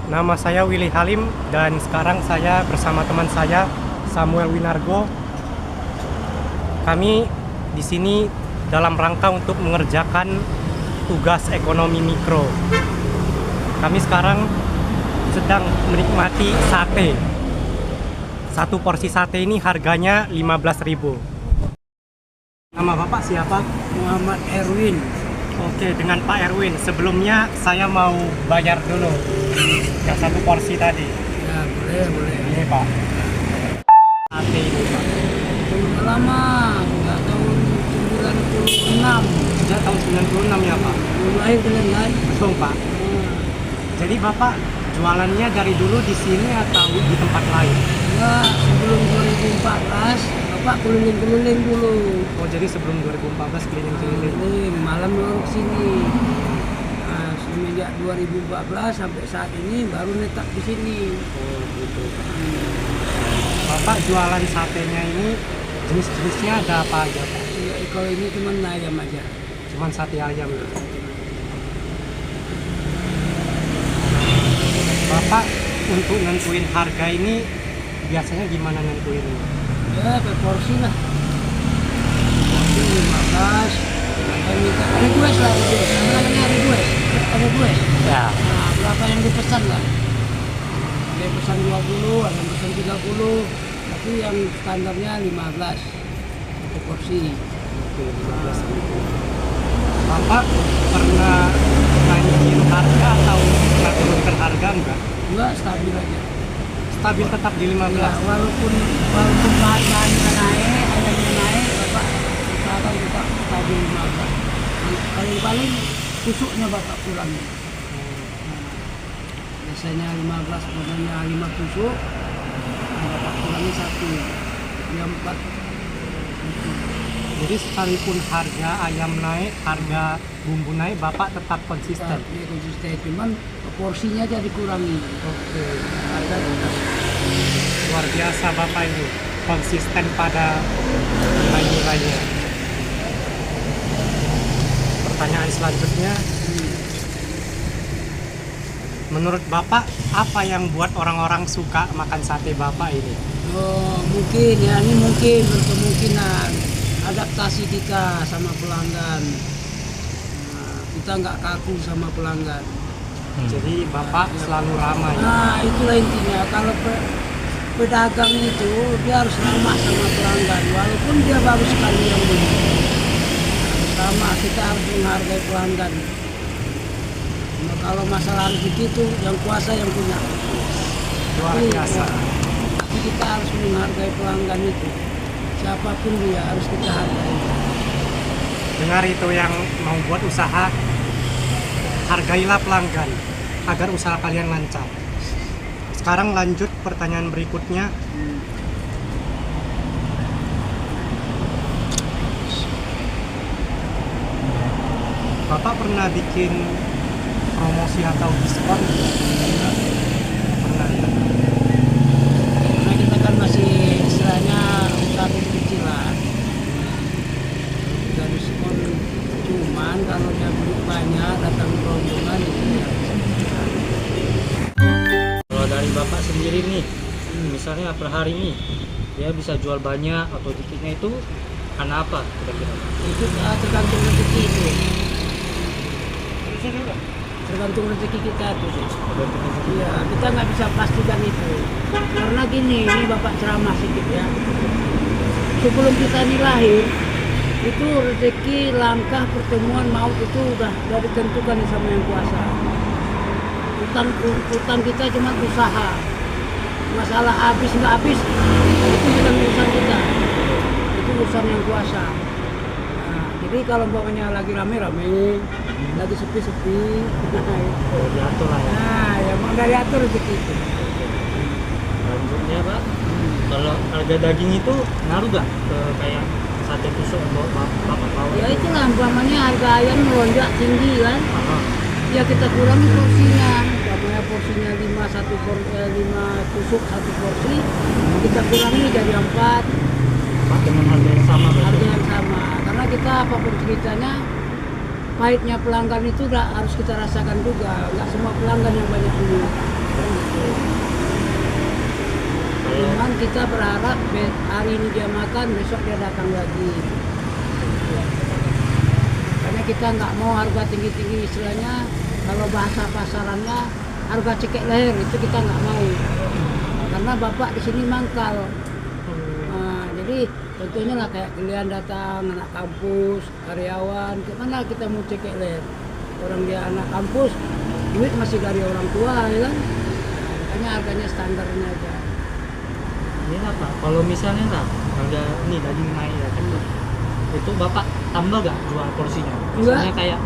Nama saya Willy Halim dan sekarang saya bersama teman saya Samuel Winargo. Kami di sini dalam rangka untuk mengerjakan tugas ekonomi mikro. Kami sekarang sedang menikmati sate. Satu porsi sate ini harganya 15.000. Nama Bapak siapa? Muhammad Erwin. Oke, dengan Pak Erwin. Sebelumnya saya mau bayar dulu yang satu porsi tadi. Ya, boleh. Ini Pak. Sate ini Pak. Udah lama, nggak tahun 96. Sejak tahun 96 ya Pak? Mulai kan? Betul Pak. Jadi Bapak jualannya dari dulu di sini atau di tempat lain? Enggak, sebelum 2014, Bapak keliling-keliling dulu. Oh, jadi sebelum 2014 keliling-keliling. Keliling, malam baru kesini. Nah, semenjak 2014 sampai saat ini baru netap di sini. Oh, gitu. Bapak jualan satenya ini jenis-jenisnya ada apa aja Pak? Ya, kalau ini cuma ayam aja. Cuman sate ayam ya. Bapak untuk nentuin harga ini biasanya gimana nentuinnya? Ya, per porsi lah. Porsi 15. Ada minta request lah, request. Namanya request. Ada request. Ya. Nah, berapa yang dipesan lah? Ada yang pesan 20, ada yang pesan 30. Tapi yang standarnya 15 satu porsi. Oke, 15 ribu. Bapak pernah naikin harga atau pernah turunkan harga enggak? Enggak, stabil aja. Stabil tetap di 15. Ya, walaupun bahannya naik, ayamnya naik, Bapak usahakan tetap stabil 15. Paling-paling tusuknya Bapak kurangi. Biasanya 15, pokoknya 5 tusuk, Bapak kurangi 1. Ya 4. Jadi sekalipun harga ayam naik, harga bumbu naik, Bapak tetap konsisten. Dia konsisten, cuman porsinya aja dikurangi. Oke. Harga tetap. Luar biasa Bapak ini, konsisten pada nilai-nilainya. Pertanyaan selanjutnya, menurut Bapak apa yang buat orang-orang suka makan sate Bapak ini? Oh, mungkin ya, ini mungkin berkemungkinan adaptasi kita sama pelanggan. Nah, kita nggak kaku sama pelanggan. Jadi Bapak selalu ramai. Nah, itulah intinya. Kalau pedagang itu dia harus ramah sama pelanggan, walaupun dia baru sekali yang beli. Sama, kita harus menghargai pelanggan. Nah, kalau masalah rezeki itu yang kuasa yang punya. Luar biasa. Tapi kita harus menghargai pelanggan itu. Siapapun dia harus kita hargai. Dengar itu yang mau buat usaha, hargailah pelanggan agar usaha kalian lancar. Sekarang lanjut pertanyaan berikutnya. Bapak pernah bikin promosi atau diskon? Pernah ya? Karena kita kan masih istilahnya usaha kecil-kecilan. Kita diskon, cuman kalau dia beli banyak datang rombongan itu ya. Kalau dari Bapak sendiri nih, misalnya per hari ini dia bisa jual banyak atau dikitnya itu karena apa kira-kira? Itu tergantung rezeki itu. Tergantung rezeki kita tuh. Iya, kita nggak bisa pastikan itu. Karena gini, ini Bapak ceramah sedikit ya. Sebelum kita ini lahir, itu rezeki, langkah, pertemuan, maut itu udah ditentukan sama Yang Kuasa. Utang kita cuma usaha. Masalah habis nggak habis, itu bukan urusan kita. Itu urusan Yang Kuasa. Nah, jadi kalau umpamanya lagi rame-rame, lagi sepi-sepi, Diatur lah ya. nah ya mau nggak diatur rezeki itu. Lanjutnya Pak, kalau harga daging itu ngaruh gak ke kayak sate tusuk atau Bapak tahu? Ya itulah umpamanya harga ayam melonjak tinggi kan. Aha. Ya kita kurangi porsinya, umpamanya porsinya 5 tusuk satu porsi, kita kurangi jadi 4 Pak dengan harga yang sama berarti? harga yang sama. Karena kita apapun ceritanya, pahitnya pelanggan itu harus kita rasakan juga. Nggak semua pelanggan yang banyak beli. Kalau Cuman kita berharap hari ini dia makan, besok dia datang lagi. Karena kita nggak mau harga tinggi-tinggi, istilahnya kalau bahasa pasarannya harga cekek leher, itu kita nggak mau. Karena bapak di sini mangkal. Nah, jadi contohnya lah kayak kalian datang anak kampus, karyawan, kemana kita mau cekek leher? Orang dia anak kampus, duit masih dari orang tua, ya kan? Makanya harganya standarnya aja. ini lah Pak, kalau misalnya lah harga ini daging naik ya kan, itu Bapak tambah gak jual porsinya? Misalnya kayak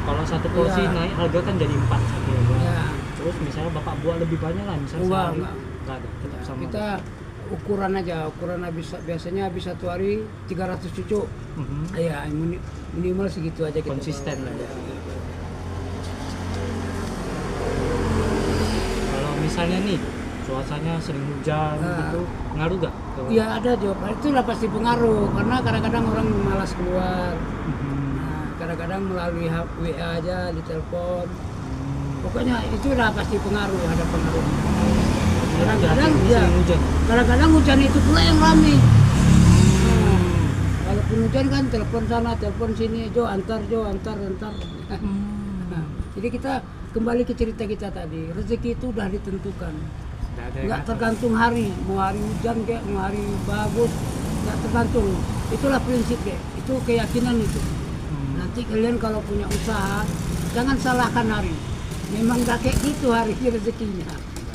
kalau satu porsi Iya. naik harga kan jadi 4 satu ya, Bang. Ya, Terus misalnya Bapak buat lebih banyak lah, misalnya Enggak, sehari enggak. nggak ada, tetap sama. kita ukuran aja, ukurannya biasanya bisa satu hari 300 cucu. Mhm. Ya, minimal segitu aja kita Konsisten bawa. lah ya. Kalau misalnya nih cuacanya sering hujan Nah. gitu, ngaruh gak? Iya ada jawaban, itu lah pasti pengaruh karena kadang-kadang orang malas keluar. Nah, kadang-kadang melalui WA aja, ditelepon. Pokoknya itu lah pasti pengaruh, ada pengaruh. Kadang-kadang ya, sering hujan. kadang-kadang hujan itu pula yang rame. Walaupun hujan kan telepon sana, telepon sini, Jo antar. Nah, jadi kita kembali ke cerita kita tadi, rezeki itu udah ditentukan. Nggak ada yang Nggak ngatur. tergantung hari, mau hari hujan kayak mau hari bagus, nggak tergantung. Itulah prinsip deh, itu keyakinan itu. Nanti kalian kalau punya usaha, jangan salahkan hari. Memang udah kayak gitu hari ini rezekinya.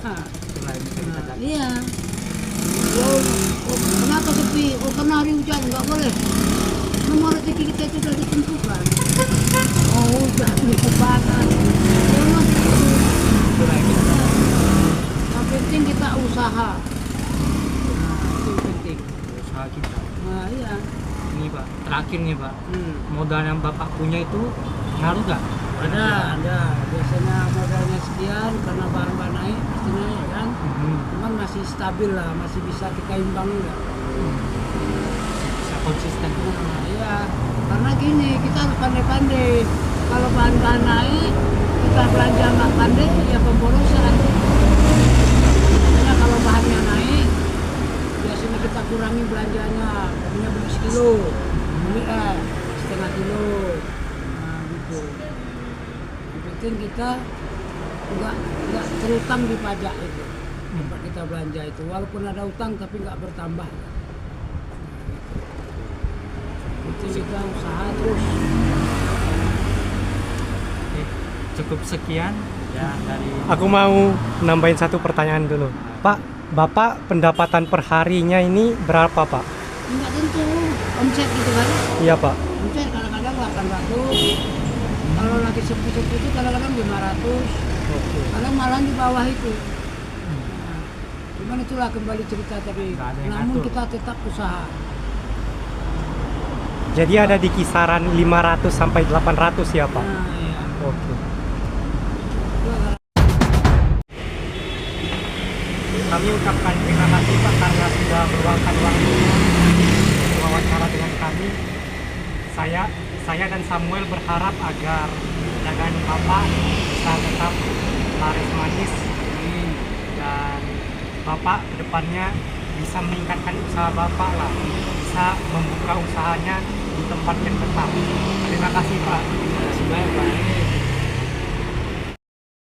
Nah, Itulah yang bisa kita nah, dapat. iya. Oh, kenapa sepi? Oh karena hari hujan, nggak boleh. Memang rezeki kita itu sudah ditentukan. Oh hujan, panas. Jangan. Itulah yang kita dapat. Yang penting kita usaha. Nah, itu yang penting. Usaha kita. Nah, iya. Ini Pak, terakhir nih Pak, Hmm. modal yang Bapak punya itu ngaruh gak? Ada. Biasanya modalnya sekian karena bahan-bahan naik, pasti naik kan. Cuman masih stabil lah, masih bisa kita imbangi lah. Bisa konsisten. Nah, iya. Karena gini, kita harus pandai-pandai. Kalau bahan-bahan naik, kita belanja nggak pandai, ya pemborosan. Makanya kalau bahannya naik, biasanya kita kurangi belanjanya. Tadinya beli sekilo, beli setengah kilo. Nah, gitu. Yang penting kita nggak terutang di pajak itu. Tempat kita belanja itu, walaupun ada utang tapi nggak bertambah. Itu kita usaha terus. Oke, cukup sekian ya dari Aku mau nambahin satu pertanyaan dulu. Pak, Bapak pendapatan per harinya ini berapa, Pak? Nggak tentu omset gitu kan. Iya, Pak. Omset kadang-kadang 800, kalau lagi sepi-sepi itu kadang-kadang 500, kadang malah di bawah itu. Nah, cuman itulah kembali cerita tadi. Nggak ada yang Namun ngatur. kita tetap usaha. Jadi ada di kisaran 500 sampai 800 ya, Pak? Nah, iya. Oke. kami ucapkan terima kasih Pak karena sudah meluangkan waktu wawancara dengan kami. Saya dan Samuel berharap agar dagangan Bapak bisa tetap laris manis dan Bapak kedepannya bisa meningkatkan usaha Bapak lah, bisa membuka usahanya di tempat yang tetap. Terima kasih Pak. Terima kasih banyak Pak.